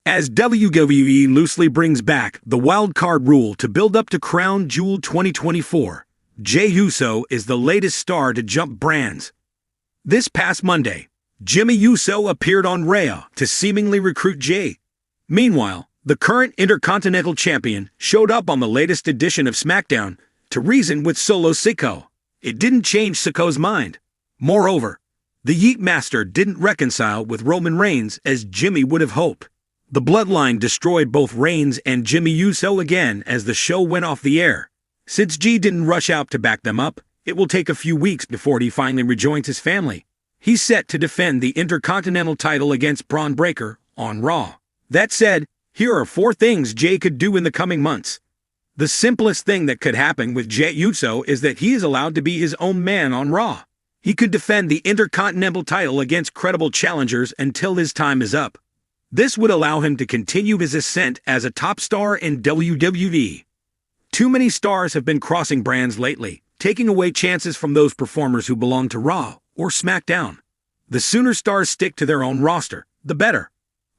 As WWE loosely brings back the wild card rule to build up to Crown Jewel 2024, Jey Uso is the latest star to jump brands. This past Monday, Jimmy Uso appeared on Raw to seemingly recruit Jey. Meanwhile, the current Intercontinental Champion showed up on the latest edition of SmackDown to reason with Solo Sikoa. It didn't change Sikoa's mind. Moreover, the Yeet Master didn't reconcile with Roman Reigns as Jimmy would have hoped. The bloodline destroyed both Reigns and Jimmy Uso again as the show went off the air. Since Jey didn't rush out to back them up, it will take a few weeks before he finally rejoins his family. He's set to defend the Intercontinental title against Braun Breaker on Raw. That said, here are 4 things Jey could do in the coming months. The simplest thing that could happen with Jey Uso is that he is allowed to be his own man on Raw. He could defend the Intercontinental title against credible challengers until his time is up. This would allow him to continue his ascent as a top star in WWE. Too many stars have been crossing brands lately, taking away chances from those performers who belong to Raw or SmackDown. The sooner stars stick to their own roster, the better.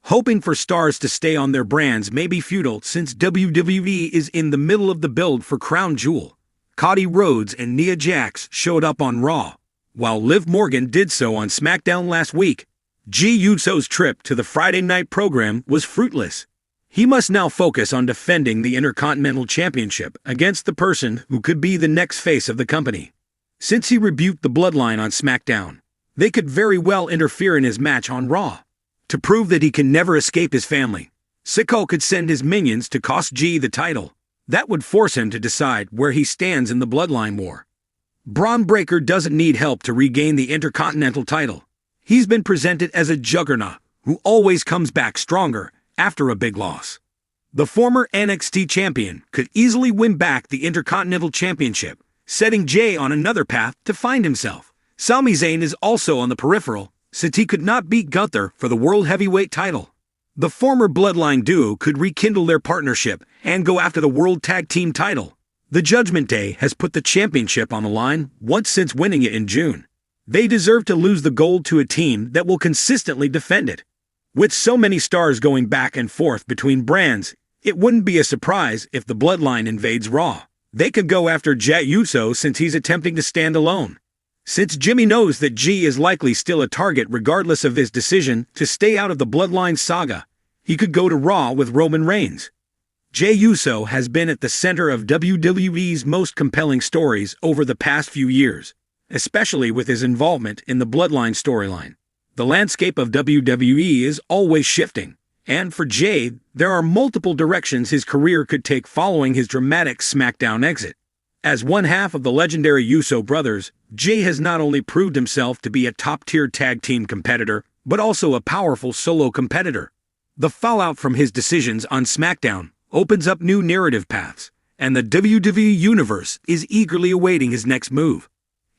Hoping for stars to stay on their brands may be futile since WWE is in the middle of the build for Crown Jewel. Cody Rhodes and Nia Jax showed up on Raw, while Liv Morgan did so on SmackDown last week. Jey Uso's trip to the Friday night program was fruitless. He must now focus on defending the Intercontinental Championship against the person who could be the next face of the company. Since he rebuked the Bloodline on SmackDown, they could very well interfere in his match on Raw. To prove that he can never escape his family, Sikoa could send his minions to cost Jey the title. That would force him to decide where he stands in the Bloodline war. Braun Breaker doesn't need help to regain the Intercontinental title. He's been presented as a juggernaut who always comes back stronger after a big loss. The former NXT champion could easily win back the Intercontinental Championship, setting Jey on another path to find himself. Sami Zayn is also on the peripheral, since he could not beat Gunther for the World Heavyweight title. The former Bloodline duo could rekindle their partnership and go after the World Tag Team title. The Judgment Day has put the championship on the line once since winning it in June. They deserve to lose the gold to a team that will consistently defend it. With so many stars going back and forth between brands, it wouldn't be a surprise if the Bloodline invades Raw. They could go after Jey Uso since he's attempting to stand alone. Since Jimmy knows that Jey is likely still a target regardless of his decision to stay out of the Bloodline saga, he could go to Raw with Roman Reigns. Jey Uso has been at the center of WWE's most compelling stories over the past few years, especially with his involvement in the Bloodline storyline. The landscape of WWE is always shifting, and for Jey, there are multiple directions his career could take following his dramatic SmackDown exit. As one half of the legendary Uso brothers, Jey has not only proved himself to be a top-tier tag team competitor, but also a powerful solo competitor. The fallout from his decisions on SmackDown opens up new narrative paths, and the WWE Universe is eagerly awaiting his next move.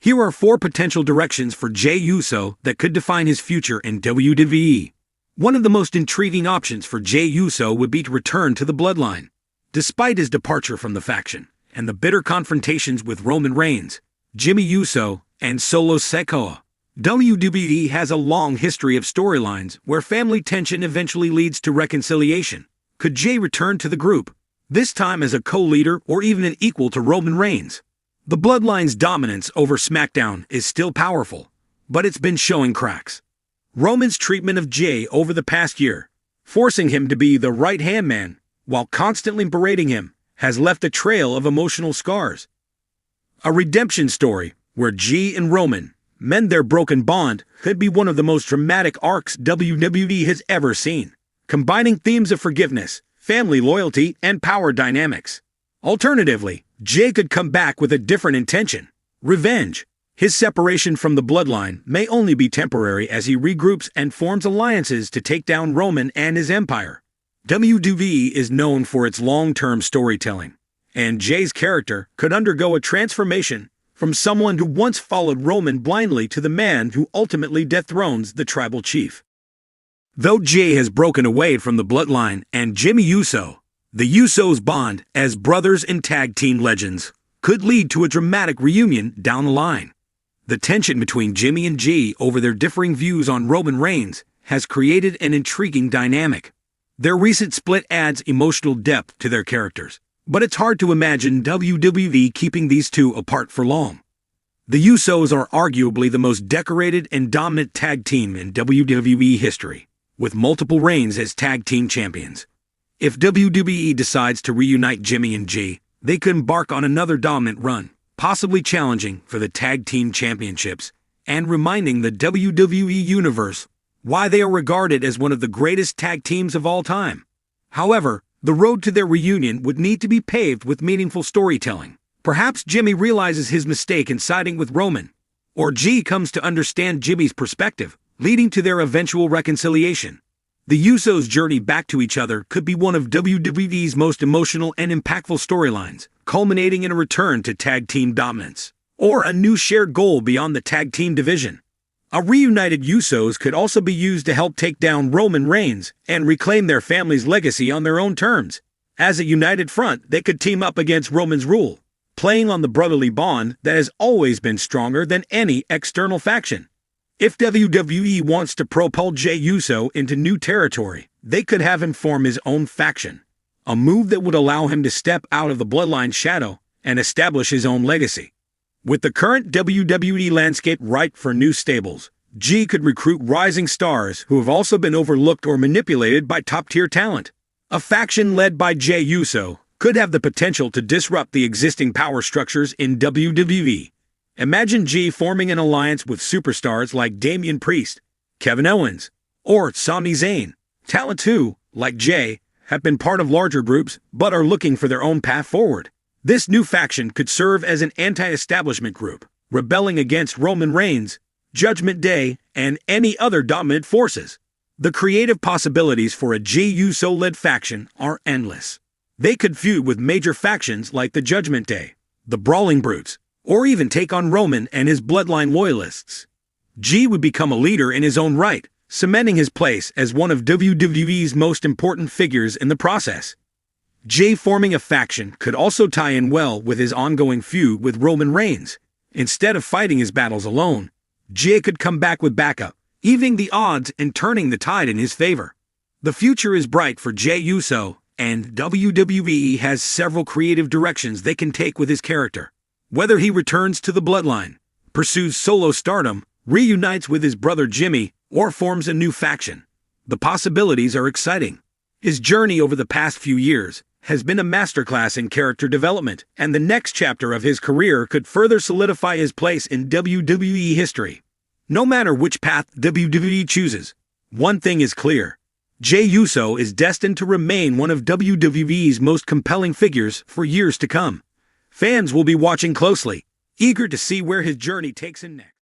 Here are 4 potential directions for Jey Uso that could define his future in WWE. One of the most intriguing options for Jey Uso would be to return to the Bloodline. Despite his departure from the faction and the bitter confrontations with Roman Reigns, Jimmy Uso, and Solo Sikoa, WWE has a long history of storylines where family tension eventually leads to reconciliation. Could Jey return to the group, this time as a co-leader or even an equal to Roman Reigns? The Bloodline's dominance over SmackDown is still powerful, but it's been showing cracks. Roman's treatment of Jey over the past year, forcing him to be the right-hand man while constantly berating him, has left a trail of emotional scars. A redemption story where Jey and Roman mend their broken bond could be one of the most dramatic arcs WWE has ever seen, combining themes of forgiveness, family loyalty, and power dynamics. Alternatively, Jey could come back with a different intention: revenge. His separation from the Bloodline may only be temporary as he regroups and forms alliances to take down Roman and his empire. WWE is known for its long-term storytelling, and Jey's character could undergo a transformation from someone who once followed Roman blindly to the man who ultimately dethrones the tribal chief. Though Jey has broken away from the Bloodline and Jimmy Uso, the Usos' bond as brothers and tag team legends could lead to a dramatic reunion down the line. The tension between Jimmy and Jey over their differing views on Roman Reigns has created an intriguing dynamic. Their recent split adds emotional depth to their characters, but it's hard to imagine WWE keeping these two apart for long. The Usos are arguably the most decorated and dominant tag team in WWE history, with multiple reigns as tag team champions. If WWE decides to reunite Jimmy and Jey, they could embark on another dominant run, possibly challenging for the tag team championships and reminding the WWE Universe why they are regarded as one of the greatest tag teams of all time. However, the road to their reunion would need to be paved with meaningful storytelling. Perhaps Jimmy realizes his mistake in siding with Roman, or Jey comes to understand Jimmy's perspective, leading to their eventual reconciliation. The Usos' journey back to each other could be one of WWE's most emotional and impactful storylines, culminating in a return to tag team dominance, or a new shared goal beyond the tag team division. A reunited Usos could also be used to help take down Roman Reigns and reclaim their family's legacy on their own terms. As a united front, they could team up against Roman's rule, playing on the brotherly bond that has always been stronger than any external faction. If WWE wants to propel Jey Uso into new territory, they could have him form his own faction, a move that would allow him to step out of the bloodline's shadow and establish his own legacy. With the current WWE landscape ripe for new stables, Jey could recruit rising stars who have also been overlooked or manipulated by top-tier talent. A faction led by Jey Uso could have the potential to disrupt the existing power structures in WWE. Imagine Jey forming an alliance with superstars like Damian Priest, Kevin Owens, or Sami Zayn. Talent who, like Jey, have been part of larger groups but are looking for their own path forward. This new faction could serve as an anti-establishment group, rebelling against Roman Reigns, Judgment Day, and any other dominant forces. The creative possibilities for a Jey Uso-led faction are endless. They could feud with major factions like the Judgment Day, the Brawling Brutes, or even take on Roman and his bloodline loyalists. Jey would become a leader in his own right, cementing his place as one of WWE's most important figures in the process. Jey forming a faction could also tie in well with his ongoing feud with Roman Reigns. Instead of fighting his battles alone, Jey could come back with backup, evening the odds and turning the tide in his favor. The future is bright for Jey Uso, and WWE has several creative directions they can take with his character. Whether he returns to the bloodline, pursues solo stardom, reunites with his brother Jimmy, or forms a new faction, the possibilities are exciting. His journey over the past few years has been a masterclass in character development, and the next chapter of his career could further solidify his place in WWE history. No matter which path WWE chooses, one thing is clear: Jey Uso is destined to remain one of WWE's most compelling figures for years to come. Fans will be watching closely, eager to see where his journey takes him next.